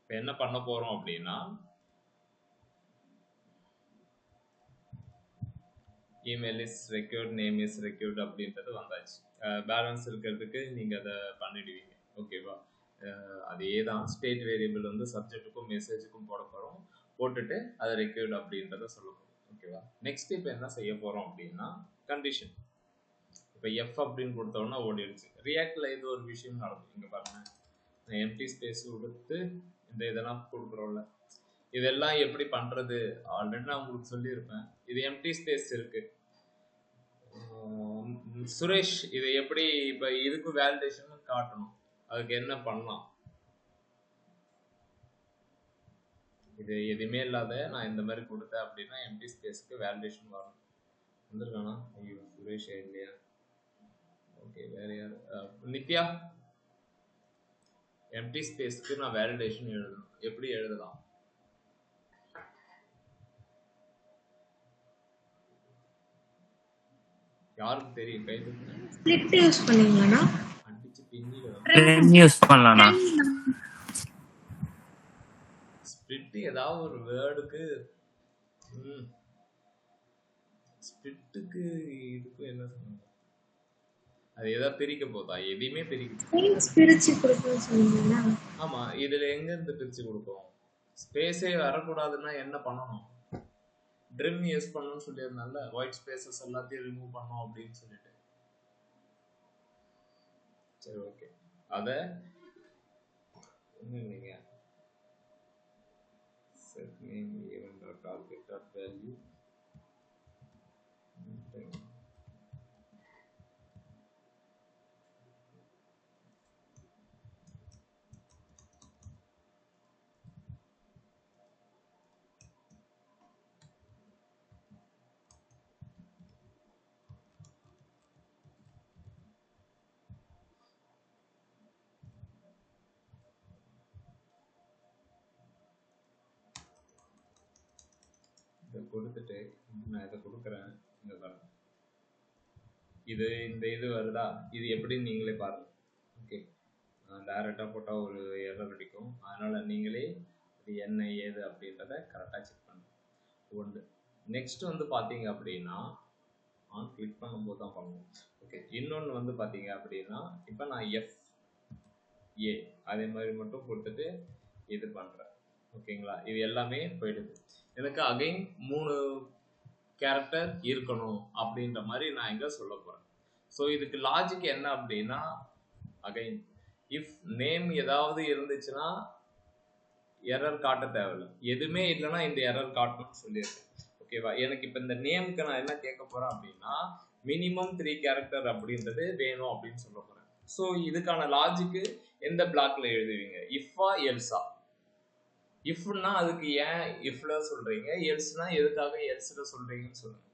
இப்போ என்ன பண்ண போறோம் அப்படின்னா email is required, name is required அப்படின்றது வந்தாச்சு. பேலன்ஸ் இருக்கிறதுக்கு நீங்கள் அதை பண்ணிடுவீங்க. ஓகேவா? அதே தான் ஸ்டேட் வேரியபிள் வந்து சப்ஜெக்ட்டுக்கும் மெசேஜுக்கும் போட போகிறோம். போட்டுட்டு அதை ரெக்யூர்ட் அப்படின்றத சொல்ல போகிறோம். ஓகேவா? நெக்ஸ்ட் இப்போ என்ன செய்ய போகிறோம் அப்படின்னா கண்டிஷன். இப்போ எஃப் அப்படின்னு கொடுத்தோன்னா ஓடிடுச்சு. ரியாக்டில் இது ஒரு விஷயம் நடக்கும். இங்கே பாருங்கள், எம்டி ஸ்பேஸ் கொடுத்து இந்த இதெல்லாம் கொடுக்குறோம்ல, இதெல்லாம் எப்படி பண்ணுறது ஆல்ரெடி நான் உங்களுக்கு சொல்லியிருப்பேன். இது எம்டி ஸ்பேஸ் இருக்குது. சுரேஷ் இதை எப்படி இப்போ இதுக்கு வேலிடேஷன் காட்டணும், அதுக்கு என்ன பண்ணலாம்? இது எதுவுமே இல்லாத நான் இந்த மாதிரி கொடுத்தேன் அப்படின்னா எம்டி ஸ்பேஸ்க்கு வேலிடேஷன் வரணும். வந்துருக்கானா? ஐயோ சுரேஷ் இல்லையா? ஓகே, வேற யார்? நித்யா. எம்டி ஸ்பேஸ்க்கு நான் வேலிடேஷன் எழுதணும். எப்படி எழுதலாம்? யாருக்கு தெரியும்? கை தூக்குங்க. ஸ்ப்ளிட் யூஸ் பண்ணீங்களானா? அடிச்சு பின்னில யூஸ் பண்ணலாம்னா? ஸ்ப்ளிட் ஏதாவது ஒரு வேர்டுக்கு ஸ்ப்ளிட்டுக்கு இதுக்கும் என்ன சொன்னாங்க? அது ஏதாவது பிரிக்க போதா? எதையுமே பிரிச்சு கொடுக்கணும்னு சொன்னீங்களா? ஆமா, இதுல எங்க இருந்து பிரிச்சு கொடுப்போம்? ஸ்பேஸே வரக்கூடாதுன்னா என்ன பண்ணணும்? ட்ரிம் யூஸ் பண்ணணும்னு சொல்லியிருந்தால, ஒயிட் ஸ்பேசஸ் எல்லாத்தையும் ரிமூவ் பண்ணோம் அப்படின்னு சொல்லிட்டு. சரி, ஓகே. அதை நீங்க set name event dot object dot value கொடுத்துட்டு நான் இதை கொடுக்குறேன். இங்க பாருங்க, இது இந்த இது வருதா? இது எப்படி நீங்களே பாருங்க. ஓகே, டைரெக்டாக போட்டால் ஒரு எரர் அடிக்கும். அதனால் நீங்களே இது என்ன ஏது அப்படின்றத கரெக்டாக செக் பண்ணுங்க. ஒன்று. நெக்ஸ்ட் வந்து பார்த்தீங்க அப்படின்னா கிளிக் பண்ணும்போது தான் பண்ணுவோம். ஓகே, இன்னொன்று வந்து பார்த்தீங்க அப்படின்னா இப்போ நான் FA அதே மாதிரி மட்டும் கொடுத்துட்டு இது பண்ணுறேன். ஓகேங்களா? இது எல்லாமே போயிடுது. எனக்கு அகைன் 3 கேரக்டர் இருக்கணும் அப்படின்ற மாதிரி நான் இங்கே சொல்ல போகிறேன். ஸோ இதுக்கு லாஜிக் என்ன அப்படின்னா, அகைன் இஃப் நேம் ஏதாவது இருந்துச்சுன்னா எரர் காட்ட தேவையில்லை, எதுவுமே இல்லைன்னா இந்த எரர் காட்டணும்னு சொல்லியிருக்கேன். ஓகேவா? எனக்கு இப்போ இந்த நேமுக்கு நான் என்ன கேட்க போகிறேன் அப்படின்னா மினிமம் 3 கேரக்டர் அப்படின்றது வேணும் அப்படின்னு சொல்ல போகிறேன். ஸோ இதுக்கான லாஜிக்கு எந்த பிளாக்ல எழுதுவீங்க? இஃபா எல்ஸா? இஃப்னா அதுக்கு ஏன் இஃப்ல சொல்றீங்க, எல்ஸ்னா எதுக்காக எல்ஸ்ல சொல்றீங்கன்னு சொல்லுங்க.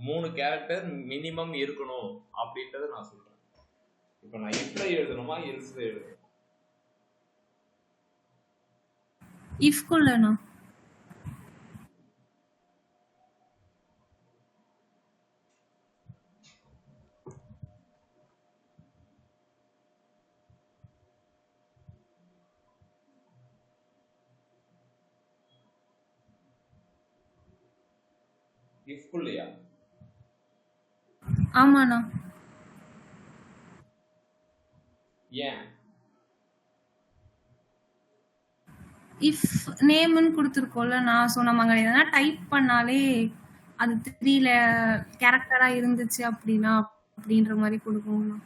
3 கேரக்டர் மினிமம் இருக்கணும் அப்படின்றத நான் சொல்றேன். இப்போ நான் இஃப்ல எழுதணுமா எல்ஸ்ல எழுதணும்? இஃப்குள்ளனா? இஃப்குள்ளயா? ஆமாண்ணா. ஏன்? இஃப் நேம்னு கொடுத்துருக்கோம்ல, நான் சொன்ன மாதிரி எதனா டைப் பண்ணாலே அது 3ல கேரக்டரா இருந்துச்சு அப்படின்னா அப்படின்ற மாதிரி கொடுக்கணும்ண்ணா.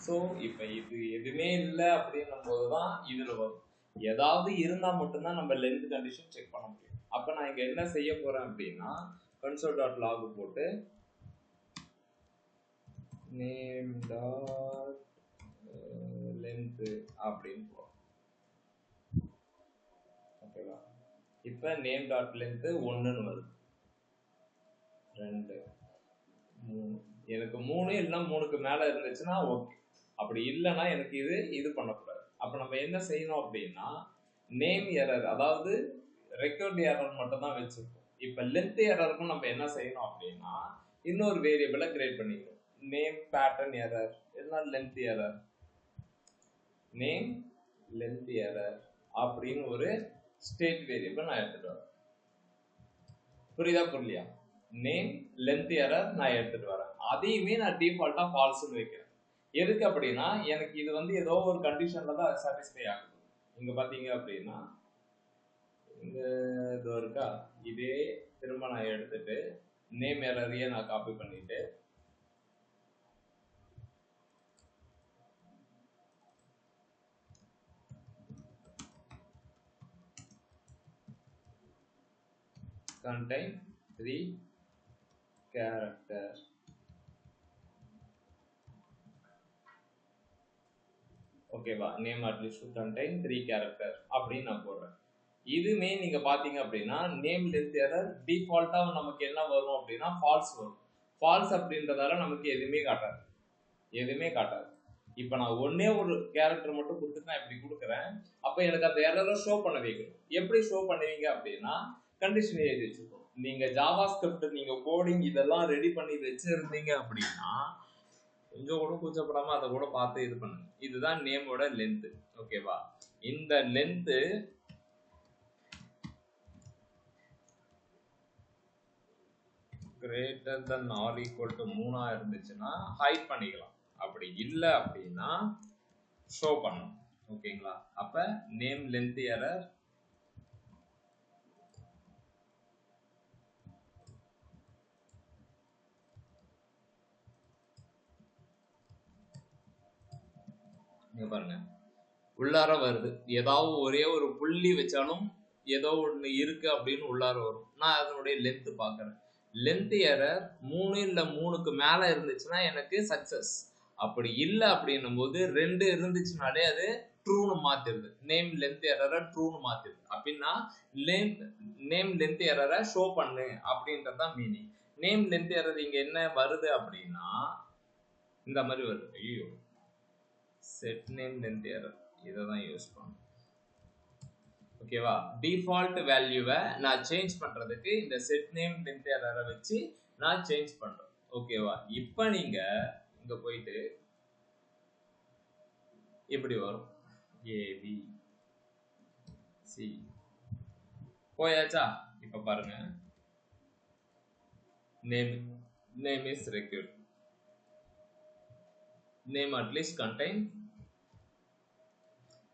ஸோ இப்போ இது எதுவுமே இல்லை அப்படின்னும் போது தான் இதில் வரும். ஏதாவது இருந்தால் மட்டும்தான் நம்ம லென்த் கண்டிஷன் செக் பண்ண முடியும். அப்போ நான் இங்கே என்ன செய்ய போகிறேன் அப்படின்னா console.log போட்டு நேம் டாட் லென்த் அப்படின்னு போகிறோம். ஓகேவா? இப்போ நேம் டாட் லென்த் 1ன்னு வருது. 2 3 எனக்கு 3 இல்லைன்னா 3க்கு மேலே இருந்துச்சுன்னா ஓகே. அப்படி இல்லைன்னா எனக்கு இது பண்ணக்கூடாது. அப்போ நம்ம என்ன செய்யணும் அப்படின்னா நேம் எரர், அதாவது ரெக்கார்ட் எரர் மட்டும் தான் வச்சுருக்கோம். இப்போ லென்த் எரருக்கும் நம்ம என்ன செய்யணும் அப்படின்னா இன்னொரு வேரியபிளை கிரியேட் பண்ணிக்கணும். நேம் பேட்டர்ன் எரர் இல்லைன்னா length error. Name length error அப்படின்னு ஒரு ஸ்டேட் வேரியபிள் நான் எடுத்துட்டு வரேன். புரியுதா புரியலையா? நேம் லென்த் எரர் நான் எடுத்துட்டு வரேன். அதையுமே நான் டிஃபால்ட்டா ஃபால்ஸ்னு வைக்கிறேன். எதுக்கு அப்படின்னா எனக்கு இது வந்து ஏதோ ஒரு கண்டிஷன்ல தான் சாட்டிஸ்ஃபை ஆகுது. இங்க பாத்தீங்க அப்படின்னா இங்க இதோ இருக்கா, இதே திரும்ப நான் எடுத்துட்டு நேம் எரரையே நான் காப்பி பண்ணிட்டு contain 3 character ஓகேவா, நேம் அட்லீஸ்ட் contain 3 character அப்படின்னு நான் போடுறேன். இதுமே நீங்க பாத்தீங்க அப்படின்னா நேம் லென்த் எரர் டிஃபால்ட்டா நமக்கு என்ன வரும் அப்படின்னா ஃபால்ஸ் வரும். ஃபால்ஸ் அப்படின்றதால நமக்கு எதுவுமே காட்டாது. இப்போ நான் ஒன்னே ஒரு கேரக்டர் மட்டும் கொடுத்துட்டு நான் இப்படி கொடுக்குறேன். அப்போ எனக்கு அந்த எரரை ஷோ பண்ண வைக்கணும். எப்படி ஷோ பண்ணுவீங்க அப்படின்னா கண்டிஷன் எழுதி வச்சுக்கணும். நீங்க ஜாவா ஸ்கிரிப்ட் நீங்க கோடிங் இதெல்லாம் ரெடி பண்ணி வச்சிருந்தீங்க அப்படின்னா கொஞ்சம் கூட கூச்சப்படாம அதை கூட பார்த்து இது பண்ணுங்க. இதுதான் நேமோட லென்த். ஓகேவா, இந்த length greater than or equal to 3 இருந்துச்சுன்னா ஹைட் பண்ணிக்கலாம். அப்படி இல்லை அப்படின்னா ஷோ பண்ணணும். ஓகேங்களா, அப்ப நேம் லென்த் எரர் நீங்க பாருங்க உள்ளார வருது. ஏதாவது ஒரே ஒரு புள்ளி வச்சாலும் ஏதோ ஒண்ணு இருக்கு அப்படின்னு உள்ளார வரும். நான் அதனுடைய லென்த் பாக்குறேன். லென்த் எரர் 3 இல்ல 3க்கு மேல இருந்துச்சுன்னா எனக்கு சக்சஸ். அப்படி இல்லை அப்படின்னும் போது 2 இருந்துச்சுனாலே அது ட்ரூன்னு மாத்திருது. Name length எரரை ட்ரூன்னு மாத்திருது. அப்படின்னா நேம் லென்த் எரரை ஷோ பண்ணு அப்படின்றதான் மீனிங். நேம் லென்த் எரர் இங்க என்ன வருது அப்படின்னா இந்த மாதிரி வருது. ஐயோ, செட் நேம் லென்த் எரர் இதை தான் யூஸ் பண்ணும். ஓகேவா, டிஃபால்ட் வேல்யூவை நான் சேஞ்ச் பண்றதுக்கு இந்த செட் நேம் லென்த் எரரை வச்சு நான் சேஞ்ச் பண்றேன். ஓகேவா, இப்போ நீங்க இங்க போயிட்டு இப்படி வரும் ஏபி சி போயாச்சா. இப்ப பாருங்க name is required, name at least contain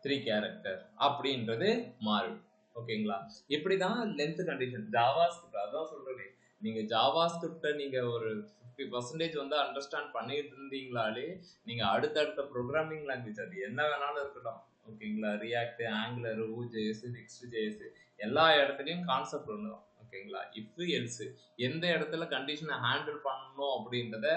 3 character அப்படின்றது மாறும். ஓகேங்களா, இப்படிதான் லென்த் கண்டிஷன் ஜாவா ஸ்கிரிப்ட். அதான் சொல்றேன், நீங்க ஜாவா ஸ்கிரிப்டை நீங்க ஒரு 50% வந்து அண்டர்ஸ்டாண்ட் பண்ணிட்டு இருந்தீங்களாலே நீங்க அடுத்தடுத்த ப்ரோக்ராமிங் லாங்குவேஜ் அது என்ன வேணாலும் இருக்கட்டும். ஓகேங்களா, ரியாக்ட், ஆங்குலர், Vue.js, Next.js எல்லா இடத்துலையும் கான்செப்ட் ஒன்று தான். ஓகேங்களா, இஃப் எல்ஸ் எந்த இடத்துல கண்டிஷனை ஹேண்டில் பண்ணணும் அப்படின்றத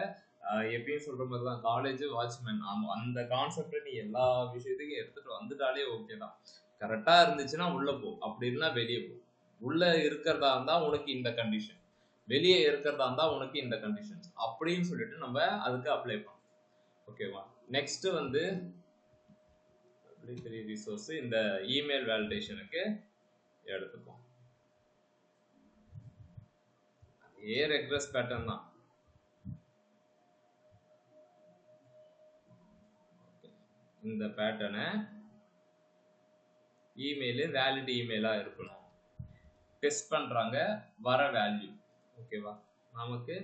எப்பயும் சொல்ற மாதிரி தான் காலேஜ் வாட்ச்மேன் அந்த கான்செப்டை நீ எல்லா விஷயத்துக்கும் எடுத்துட்டு வந்துட்டாலே ஓகே தான். கரெக்டா இருந்துச்சுன்னா உள்ள போ, அப்படி இல்லைன்னா வெளியே போ. உள்ள இருக்கிறதா இருந்தா உனக்கு இந்த கண்டிஷன், வெளியே இருக்கிறதா இருந்தா உனக்கு இந்த கண்டிஷன்ஸ் அப்படின்னு சொல்லிட்டு நம்ம அதுக்கு அப்ளை பண்ணோம். ஓகேவா, நெக்ஸ்ட் வந்து ரிசோர்ஸ் இந்த இமெயில் வேலிடேஷனுக்கு எடுத்துப்போம். அதே ரெக்வெஸ்ட் பேட்டர்ன் தான். இந்த பேட்டர்னை இமெயில் வேலிட் இமெயிலா இருக்கணும். டெஸ்ட் பண்றாங்க வர வேல்யூ. ஓகேவா, நமக்கு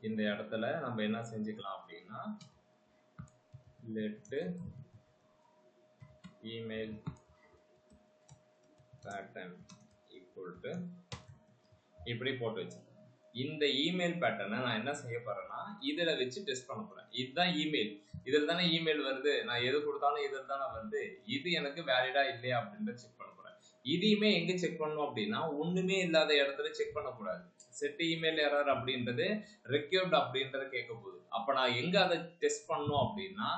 இந்த இடத்துல நம்ம என்ன செஞ்சுக்கலாம் அப்படின்னா let email pattern equal to இப்படி போட்டு வச்சு இந்த இமெயில் பேட்டர்னை நான் என்ன செய்ய போறேன்னா இதுல வச்சு டெஸ்ட் பண்ண போறேன். இதுதான் இமெயில், இதில் தானே இமெயில் வருது, நான் எது கொடுத்தாலும் இதில் தானே வருது, இது எனக்கு வேலிடா இல்லையா அப்படின்றத செக் பண்ண போறேன். இதையுமே எங்க செக் பண்ணணும் அப்படின்னா ஒண்ணுமே இல்லாத இடத்துல செக் பண்ணக்கூடாது. செட் இமெயில் எரர் அப்படின்றது ரெக்யூர்ட் அப்படின்றத கேட்க போகுது. அப்ப நான் எங்க அதை டெஸ்ட் பண்ணணும் அப்படின்னா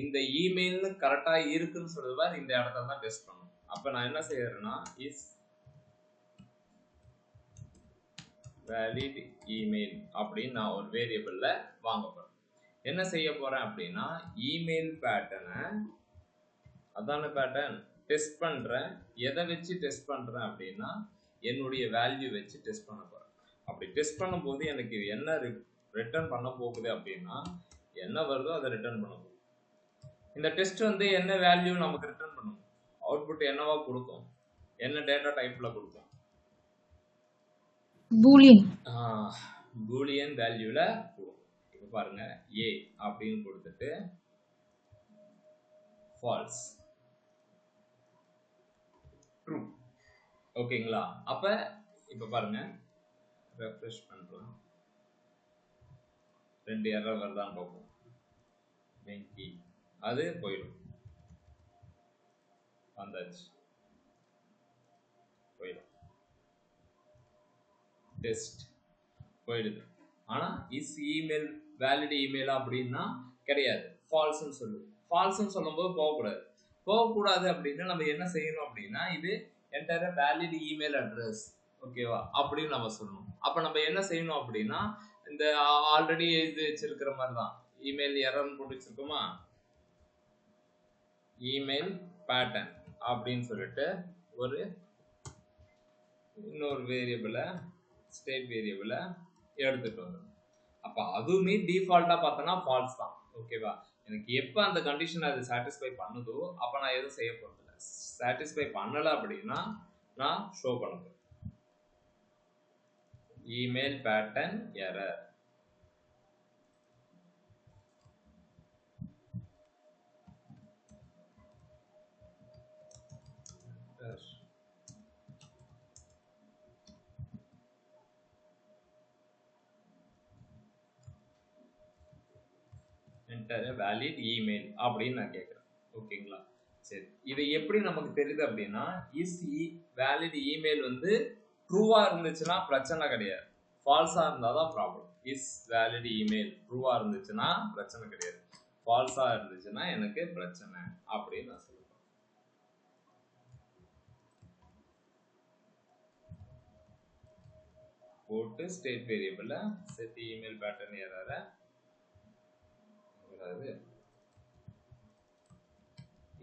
இந்த இமெயில் கரெக்டா இருக்குன்னு சொல்லுவார், இந்த இடத்துல தான் டெஸ்ட் பண்ணணும். அப்ப நான் என்ன செய்யறேன்னா இஸ் வேலிட் இமெயில் அப்படின்னு நான் ஒரு வேரியபிள்ல வாங்க போறேன். என்ன செய்ய போறேன் அப்படின்னா இமெயில் பேட்டர்னை அதான பேட்டர்ன் டெஸ்ட் பண்றேன். எதை வச்சு டெஸ்ட் பண்றேன் அப்படின்னா என்னுடைய வேல்யூ வச்சு டெஸ்ட் பண்ண போறேன். அப்படி டெஸ்ட் பண்ணும்போது எனக்கு என்ன ரிட்டர்ன் பண்ண போகுது அப்படின்னா என்ன வருதோ அதை ரிட்டர்ன் பண்ண போகுது. இந்த டெஸ்ட் வந்து என்ன வேல்யூ நமக்கு ரிட்டர்ன் பண்ணும், அவுட்புட் என்னவா கொடுக்கும், என்ன டேட்டா டைப்ல கொடுக்கும், பூலியன். பூலியன் வேல்யூல கொடுக்கும். இப்போ பாருங்க ஏ அப்படின்னு கொடுத்துட்டு ஃபால்ஸ் ட்ரூ. ஓகேங்களா? அப்ப இப்போ பாருங்க ரெஃப்ரெஷ் பண்றோம், 2 எரர் வருதான்னு பார்ப்போம். மெயின் கீ அது போயிடும், வந்தாச்சு போயிடும், டெஸ்ட் போயிடுது. ஆனா இஸ் இமெயில் வேலிட் இமெயிலா அப்படின்னா கிடையாது, ஃபால்ஸ்ன்னு சொல்லு. ஃபால்ஸ்ன்னு சொல்லும்போது போகக்கூடாது அப்படின்னா நம்ம என்ன செய்யணும் அப்படின்னா இது என்டையர் வேலிட் இமெயில் அட்ரஸ் ஓகேவா அப்படின்னு நம்ம சொல்லணும். அப்ப நம்ம என்ன செய்யணும் அப்படின்னா இந்த ஆல்ரெடி எழுதி வச்சிருக்கிற மாதிரி தான் இமெயில் எரர்னு போட்டு வச்சிருக்கோமா, இமெயில் பேட்டர்ன் அப்படின்னு சொல்லிட்டு ஒரு இன்னொரு வேரியபிளை ஸ்டேட் வேரியபிளை எடுத்துட்டு வரும். அப்ப அதுவுமே டிஃபால்ட்டா பார்த்தோன்னா ஃபால்ஸ் தான். ஓகேவா? எனக்கு எப்போ அந்த கண்டிஷன் அது சாட்டிஸ்ஃபை பண்ணுதோ அப்போ நான் எதுவும் செய்ய போறதில்ல. சாட்டிஸ்ஃபை பண்ணலை அப்படின்னா நான் ஷோ பண்ண போறேன் email pattern error. Enter valid email அப்படின்னு நான் கேட்குறேன். ஓகேங்களா? சரி, இது எப்படி நமக்கு தெரியுது அப்படின்னா இஸ் வேலிட் இமெயில் வந்து ட்ரூவா இருந்துச்சுன்னா பிரச்சனை கிடையாது, ஃபால்ஸா இருந்தாதான் ப்ராப்ளம். இஸ் வேலிட் இமெயில் ட்ரூவா இருந்துச்சுன்னா பிரச்சனை கிடையாது, ஃபால்ஸா இருந்துச்சுன்னா எனக்கு பிரச்சனை அப்படின்னு நான் சொல்லுவேன். போட்டு ஸ்டேட் வேரியபிள்ல செட் இமெயில் பேட்டர்ன் எரரை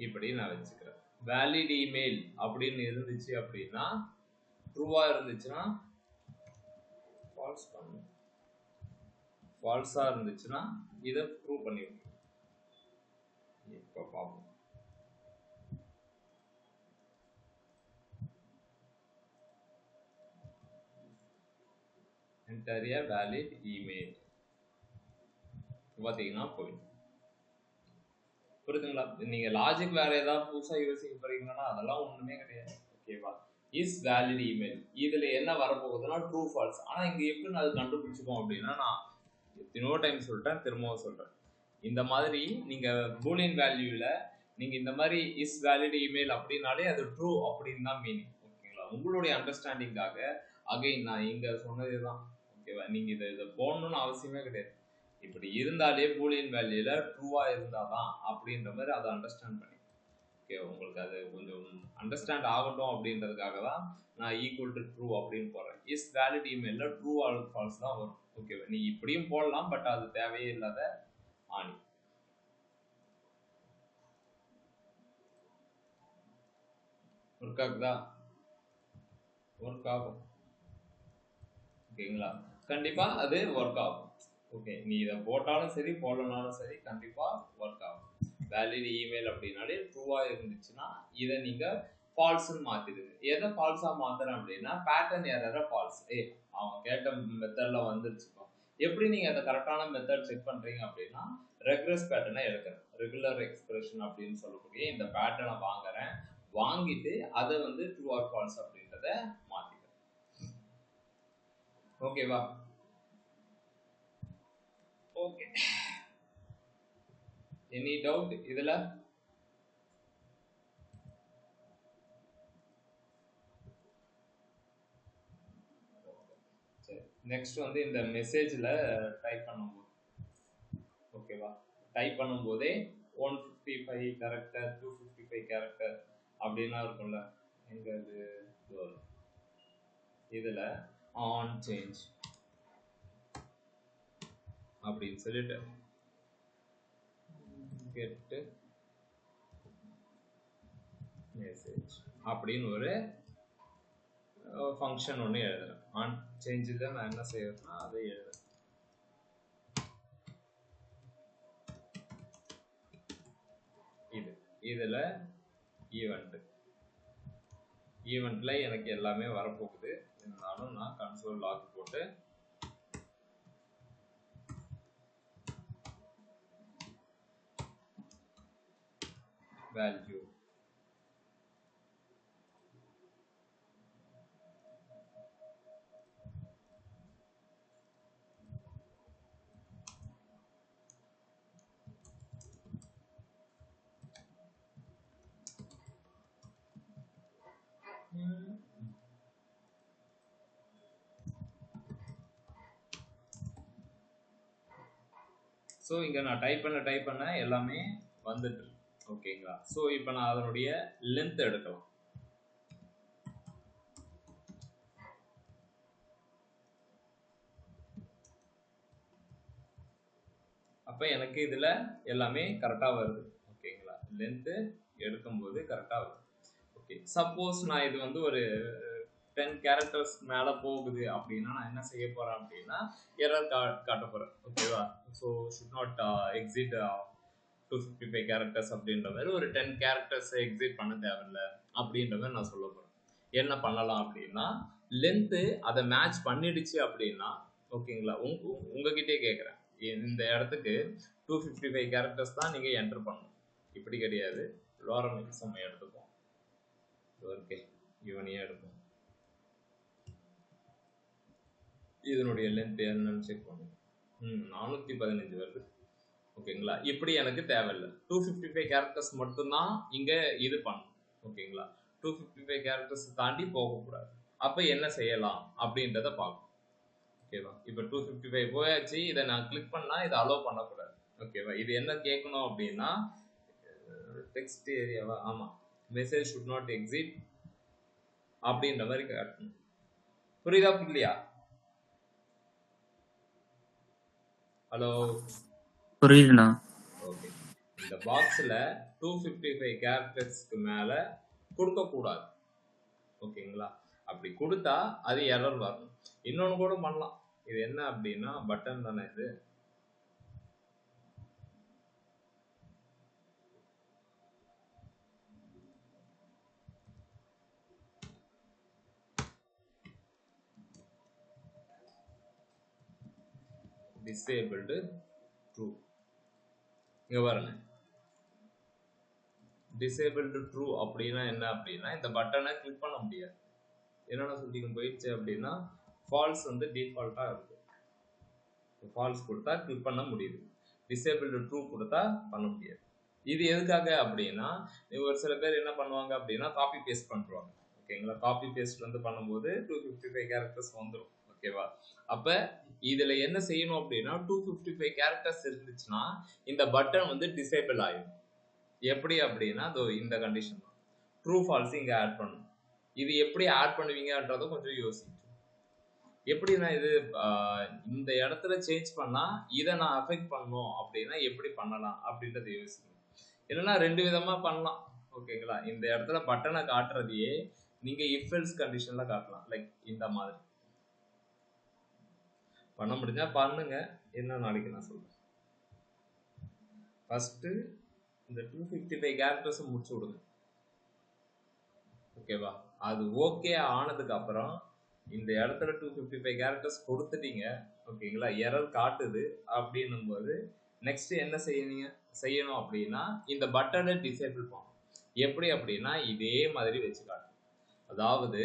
இப்படி நான் வச்சுக்கிறேன். வேலிட் இமெயில் அப்படின்னு இருந்துச்சு அப்படின்னா ட்ரூவா இருந்துச்சுன்னா ஃபால்ஸ் பண்ணும், ஃபால்ஸா இருந்துச்சுன்னா இதை ட்ரூ பண்ணி விட்டுரும். இப்போ பார்ப்போம். என்டர் a valid email பார்த்தீங்கன்னா போயிடும். புரியுதுங்களா? நீங்க லாஜிக் வேற ஏதாவது புதுசா யோசிக்க போறீங்கன்னா அதெல்லாம் ஒண்ணுமே கிடையாது. ஓகேவா? இஸ் வேலிட் இமெயில் இதுல என்ன வரப்போகுதுன்னா ட்ரூ ஃபால்ஸ். ஆனா இங்க எப்படி நான் அது கண்டுபிடிச்சுப்போம் அப்படின்னா நான் எத்தனையோ டைம் சொல்லிட்டேன், திரும்பவும் சொல்றேன். இந்த மாதிரி நீங்க பூலியன் வேல்யூல நீங்க இந்த மாதிரி இஸ் வேலிட் இமெயில் அப்படின்னாலே அது ட்ரூ அப்படின்னு தான் மீனிங். ஓகேங்களா? உங்களுடைய அண்டர்ஸ்டாண்டிங்காக அகைன் நான் இங்க சொன்னதுதான். ஓகேவா? நீங்க இதை போடணும்னு அவசியமே கிடையாது. இப்படி இருந்தாலே பூலியன் வேல்யூல ட்ரூவா இருந்தாதான் அப்படின்ற மாதிரி அதை அண்டர்ஸ்டாண்ட் பண்ணி ஓகே உங்களுக்கு அது கொஞ்சம் அண்டர்ஸ்டாண்ட் ஆகட்டும் அப்படின்றதுக்காக தான் நான் ஈக்குவல் டு ட்ரூ அப்படின்னு போடுறேன். இஸ் வேலிட் இமெயில ட்ரூ ஆர் ஃபால்ஸ் தான் வரும். ஓகேவா? நீ இப்படியும் போடலாம், பட் அது தேவையே இல்லாத ஆணி. ஒர்க் ஆகுதா? ஒர்க் ஆகும். ஓகேங்களா? கண்டிப்பா அது ஒர்க் ஆகும். ஓகே, நீ இதை போட்டாலும் சரி போடலனாலும் சரி கண்டிப்பா ஒர்க் ஆகும். வேலிட் இமெயில் அப்படின்னாலே ட்ரூவா இருந்துச்சுன்னா இதை நீங்க ஃபால்ஸ்ன்னு மாத்திடுங்க. எதை ஃபால்ஸா மாத்துறேன் அப்படின்னா பேட்டர்ன் எரரை ஃபால்ஸ். அவன் கேட்ட மெத்தட்ல வந்துருச்சுப்பா. எப்படி நீங்க அதை கரெக்டான மெத்தட் செக் பண்றீங்க அப்படின்னா ரெக்ரஸ் பேட்டர்னை எடுக்கிறேன். ரெகுலர் எக்ஸ்பிரஷன் அப்படின்னு சொல்லக்கூடிய இந்த பேட்டர்னை வாங்குறேன், வாங்கிட்டு அதை வந்து ட்ரூ ஆர் ஃபால்ஸ் அப்படின்றத மாத்திக்கிறேன். ஓகேவா? ஓகே, எனி டவுட் இதுல? சரி, நெக்ஸ்ட் வந்து இந்த மெசேஜ்ல டைப் பண்ணும்போது ஓகேவா, டைப் பண்ணும்போதே 155 கேரக்டர் 255 கேரக்டர் அப்படின்னா இருக்கும்ல, எங்க இது இதுல ஆன் சேஞ்ச் அப்படின்னு சொல்லிட்டு கெட் மெசேஜ் அப்படின்னு ஒரு ஃபங்க்ஷன் ஒன்று எழுதுறேன். ஆன் சேஞ்சில் நான் என்ன செய்யறேன்னா அதை எழுதுறேன். இதுல ஈவெண்ட் ஈவெண்ட்ல எனக்கு எல்லாமே வரப்போகுது. இருந்தாலும் நான் கன்சோல் லாக் போட்டு வேல்யூ ஸோ இங்கே நான் டைப் பண்ண எல்லாமே வந்துட்டு ஓகேங்களா. ஸோ இப்போ நான் அதனுடைய லென்த் எடுக்கலாம். அப்போ எனக்கு இதில் எல்லாமே கரெக்டாக வருது ஓகேங்களா. லென்த்து எடுக்கும்போது கரெக்டாக வருது. ஓகே, சப்போஸ் நான் இது வந்து ஒரு 10 கேரக்டர்ஸ் மேலே போகுது அப்படின்னா நான் என்ன செய்ய போகிறேன் அப்படின்னா எரர் காட்ட போகிறேன் ஓகேவா. So should not exit 255 characters அப்படின்ற மாதிரி ஒரு 10 கேரக்டர்ஸ் எக்ஸிட் பண்ண தேவையில்லை அப்படின்ற மாதிரி நான் சொல்ல போகிறேன். என்ன பண்ணலாம் அப்படின்னா லென்த்து அதை மேட்ச் பண்ணிடுச்சு அப்படின்னா ஓகேங்களா. உங்ககிட்டே கேட்குறேன், இந்த இடத்துக்கு 255 கேரக்டர்ஸ் தான் நீங்கள் என்டர் பண்ணணும். இப்படி கிடையாது, லோரம் எக்ஸம் எடுத்துப்போம். ஓகே, இவனையே எடுப்போம். இதனுடைய லென்த் என்னன்னு செக் பண்ணுவோம். 415 வருது ஓகேங்களா. இப்படி எனக்கு தேவையில்லை, 255 கேரக்டர்ஸ் மட்டும்தான் இங்கே இது பண்ணணும் ஓகேங்களா. 255 கேரக்டர்ஸ் தாண்டி போகக்கூடாது. அப்போ என்ன செய்யலாம் அப்படின்றத பார்க்கணும் ஓகேவா. இப்போ 255 போயாச்சு, இதை நான் கிளிக் பண்ணால் இதை அலோவ் பண்ணக்கூடாது ஓகேவா. இது என்ன கேட்கணும் அப்படின்னா டெக்ஸ்ட் ஏரியாவா, ஆமாம், மெசேஜ் ஷுட் நாட் எக்ஸிட் அப்படின்ற மாதிரி காட்டணும். புரியுதா புரியலையா? ஹலோ, புரியுதுண்ணா. ஓகே, இந்த பாக்ஸில் 255 கேரக்டர்ஸ்க்கு மேலே கொடுக்கக்கூடாது ஓகேங்களா. அப்படி கொடுத்தா அது எரர் வரணும். இன்னொன்று கூட பண்ணலாம். இது என்ன அப்படின்னா பட்டன் தானே இது. டிசேபிள்டு ட்ரூ, இங்கே பாருங்க, டிசேபிள்டு ட்ரூ அப்படின்னா என்ன அப்படின்னா இந்த பட்டனை கிளிக் பண்ண முடியாது. என்னென்ன சொல்லிங்க போயிடுச்சு அப்படின்னா ஃபால்ஸ் வந்து டிஃபால்ட்டாக இருக்கும். ஃபால்ஸ் கொடுத்தா கிளிக் பண்ண முடியுது, டிசேபிள்டு ட்ரூ கொடுத்தா பண்ண முடியாது. இது எதுக்காக அப்படின்னா ஒரு சில பேர் என்ன பண்ணுவாங்க அப்படின்னா காப்பி பேஸ்ட் பண்ணுவாங்க ஓகேங்களா. காப்பி பேஸ்ட் வந்து பண்ணும்போது 255 கேரக்டர்ஸ் வந்துடும் ஓகேவா. அப்போ இதில் என்ன செய்யணும் அப்படின்னா 255 கேரக்டர்ஸ் இருந்துச்சுன்னா இந்த பட்டன் வந்து டிசேபிள் ஆகிடும். எப்படி அப்படின்னா இந்த கண்டிஷன் தான், ட்ரூ ஃபால்ஸ் இங்கே ஆட் பண்ணணும். இது எப்படி ஆட் பண்ணுவீங்கன்றதை கொஞ்சம் யோசிச்சு, எப்படி நான் இது இந்த இடத்துல சேஞ்ச் பண்ணால் இதை நான் அஃபெக்ட் பண்ணணும் அப்படின்னா எப்படி பண்ணலாம் அப்படின்றத யோசிக்கணும். இல்லைன்னா 2 விதமாக பண்ணலாம் ஓகேங்களா. இந்த இடத்துல பட்டனை காட்டுறதையே நீங்கள் இஃப் எல்ஸ் கண்டிஷனில் காட்டலாம். லைக் இந்த மாதிரி பண்ண முடிஞ்சா பண்ணுங்க, என்ன நாளைக்கு நான் சொல்கிறேன். ஃபஸ்ட்டு இந்த 255 கேரக்டர்ஸை முடிச்சு விடுங்க ஓகேவா. அது ஓகே ஆனதுக்கு அப்புறம் இந்த இடத்துல 255 கேரக்டர்ஸ் கொடுத்துட்டீங்க ஓகேங்களா. எரர் காட்டுது அப்படின்னும் போது நெக்ஸ்ட் என்ன செய்யணும் அப்படின்னா இந்த பட்டனை டிசேபிள் பண்ணணும். எப்படி அப்படின்னா இதே மாதிரி வச்சு காட்டணும். அதாவது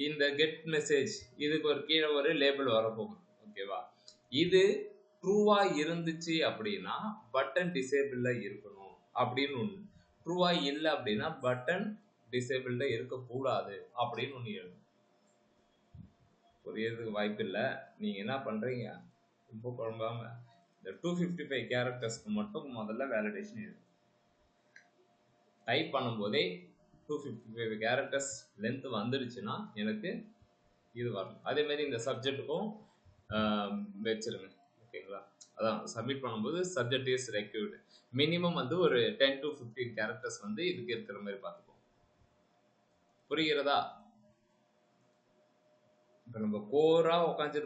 இந்த கெட் மெசேஜ் இதுக்கு ஒரு கீழே ஒரு லேபிள் வரப்போகுது ஓகேவா. இது ட்ரூவா இருந்துச்சு அப்படின்னா பட்டன் டிசேபிள்ல இருக்கணும் அப்படின்னு ஒன்று, ட்ரூவா இல்லை அப்படின்னா பட்டன் டிசேபிள்ட இருக்கக்கூடாது அப்படின்னு ஒன்று எழுதும். புரியறதுக்கு வாய்ப்பு இல்லை. நீங்கள் என்ன பண்ணுறீங்க, ரொம்ப குழம்பாம இந்த 255 கேரக்டர்ஸ்க்கு மட்டும் முதல்ல வேலிடேஷன் எழுதும். டைப் பண்ணும்போதே 255 கேரக்டர்ஸ் லென்த் வந்துடுச்சுன்னா எனக்கு இது வரணும். அதேமாதிரி இந்த சப்ஜெக்ட்டுக்கும் வச்சிருங்க ஓகேங்களா. அதான் சப்மிட் பண்ணும்போது சப்ஜெக்ட் இஸ் ரெக்யூர்டு மினிமம் வந்து ஒரு 10 to 15 கேரக்டர்ஸ் வந்து இதுக்கு இருக்கிற மாதிரி பார்த்துக்கோங்க. புரிகிறதா? இப்போ நம்ம கோரா உட்காந்து